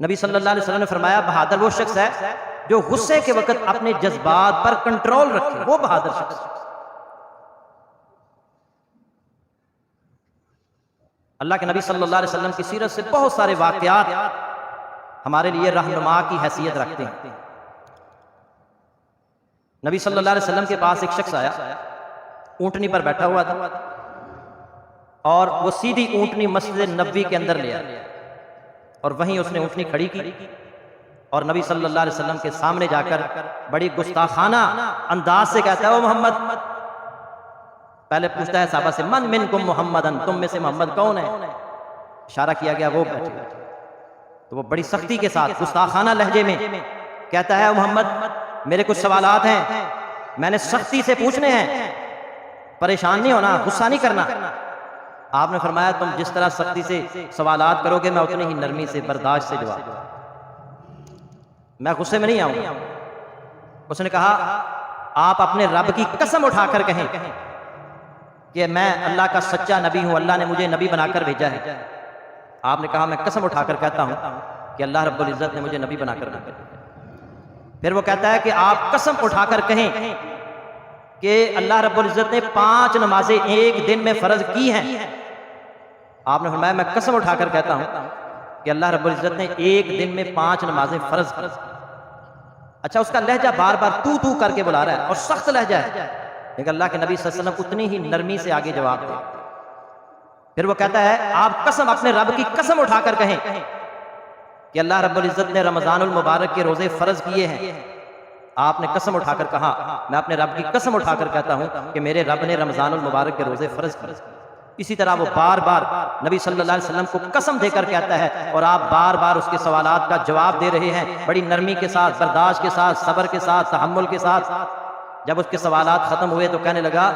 نبی صلی اللہ علیہ وسلم نے فرمایا بہادر وہ شخص ہے جو غصے کے وقت اپنے جذبات پر کنٹرول رکھے، وہ بہادر شخص ہے۔ اللہ کے نبی صلی اللہ علیہ وسلم کی سیرت سے بہت سارے واقعات ہمارے لیے رہنما کی حیثیت رکھتے ہیں۔ نبی صلی اللہ علیہ وسلم کے پاس ایک شخص آیا، اونٹنی پر بیٹھا ہوا تھا، اور وہ سیدھی اونٹنی مسجد نبوی کے اندر لے آیا، اور وہیں اس نے اونٹنی کھڑی کی، اور نبی صلی اللہ علیہ وسلم کے سامنے جا کر بڑی گستاخانہ انداز سے کہتا ہے، او محمد، پہلے پوچھتا ہے صحابہ سے، من منکم محمدن، تم میں سے محمد کون ہے؟ اشارہ کیا گیا وہ بیٹھے، تو وہ بڑی سختی کے ساتھ گستاخانہ لہجے میں کہتا ہے، او محمد، میرے کچھ سوالات ہیں، میں نے سختی سے پوچھنے ہیں، پریشان نہیں ہونا، غصہ نہیں کرنا۔ آپ نے فرمایا تم جس طرح سختی سے سوالات کرو گے میں اتنی ہی نرمی سے برداشت سے جواب دوں، میں غصے میں نہیں آؤں گا۔ اس نے کہا آپ اپنے رب کی قسم اٹھا کر کہیں کہ میں اللہ کا سچا نبی ہوں، اللہ نے مجھے نبی بنا کر بھیجا ہے۔ آپ نے کہا میں قسم اٹھا کر کہتا ہوں کہ اللہ رب العزت نے مجھے نبی بنا کر بھیجا۔ پھر وہ کہتا ہے کہ آپ قسم اٹھا کر کہیں کہ اللہ رب العزت نے 5 نمازیں ایک دن میں فرض کی ہیں۔ آپ نے فرمایا میں قسم اٹھا کر کہتا ہوں کہ اللہ رب العزت نے ایک دن میں 5 نمازیں فرض کی۔ اچھا، اس کا لہجہ بار بار تو کر کے بلا رہا ہے اور سخت لہجہ ہے، لیکن اللہ کے نبی صلی اللہ علیہ وسلم اتنی ہی نرمی سے آگے جواب دے۔ پھر وہ کہتا ہے آپ قسم اپنے رب کی قسم اٹھا کر کہیں کہ اللہ رب العزت نے رمضان المبارک کے روزے فرض کیے ہیں۔ آپ نے قسم اٹھا کر کہا میں اپنے رب کی قسم اٹھا کر کہتا ہوں کہ میرے رب نے رمضان المبارک کے روزے فرض کیے۔ اسی طرح وہ بار بار نبی صلی اللہ علیہ وسلم کو قسم دے کر کہتا ہے، اور آپ بار بار اس کے سوالات کا جواب دے رہے ہیں، بڑی نرمی کے ساتھ، برداشت کے ساتھ، صبر کے ساتھ، تحمل کے ساتھ۔ جب اس کے سوالات ختم ہوئے تو کہنے لگا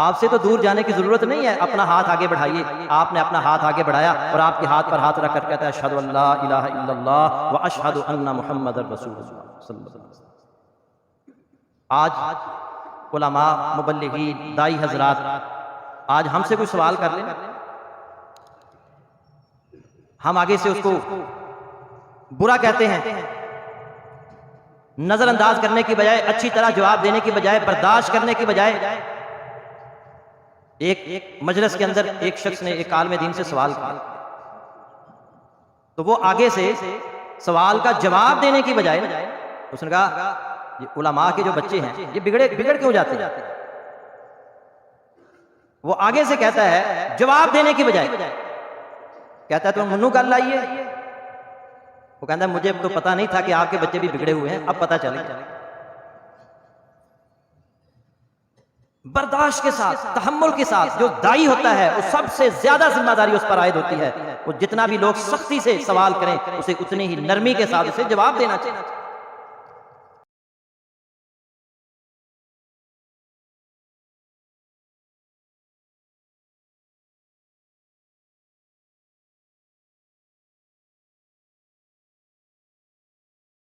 آپ سے تو دور جانے کی ضرورت نہیں ہے، اپنا ہاتھ آگے بڑھائیے۔ آپ نے اپنا ہاتھ آگے بڑھایا اور آپ کے ہاتھ پر ہاتھ رکھ کر کہتا ہے اشہد ان لا الہ الا اللہ واشہد ان محمد رسول اللہ صلی اللہ علیہ وسلم۔ آج علماء، مبلغین، دائی حضرات آج ہم سے کوئی سوال کر لیں، ہم آگے سے اس کو برا کہتے ہیں، نظر انداز کرنے کی بجائے، اچھی طرح جواب دینے کی بجائے، برداشت کرنے کی بجائے۔ ایک مجلس کے اندر ایک شخص نے ایک عالم دین سے سوال کیا، تو وہ آگے سے سوال کا جواب دینے کی بجائے اس نے کہا یہ علماء کے جو بچے ہیں یہ بگڑ کیوں جاتے ہیں؟ وہ آگے سے کہتا ہے جواب دینے کی بجائے کہتا ہے تم منو کر لائیے۔ وہ کہتا ہے مجھے تو پتا نہیں تھا کہ آپ کے بچے بھی بگڑے ہوئے ہیں، اب پتا چلے۔ برداشت کے ساتھ، تحمل کے ساتھ جو دائی ہوتا ہے وہ سب سے زیادہ ذمہ داری اس پر عائد ہوتی ہے، وہ جتنا بھی لوگ سختی سے سوال کریں اسے اتنی ہی نرمی کے ساتھ اسے جواب دینا چاہیے۔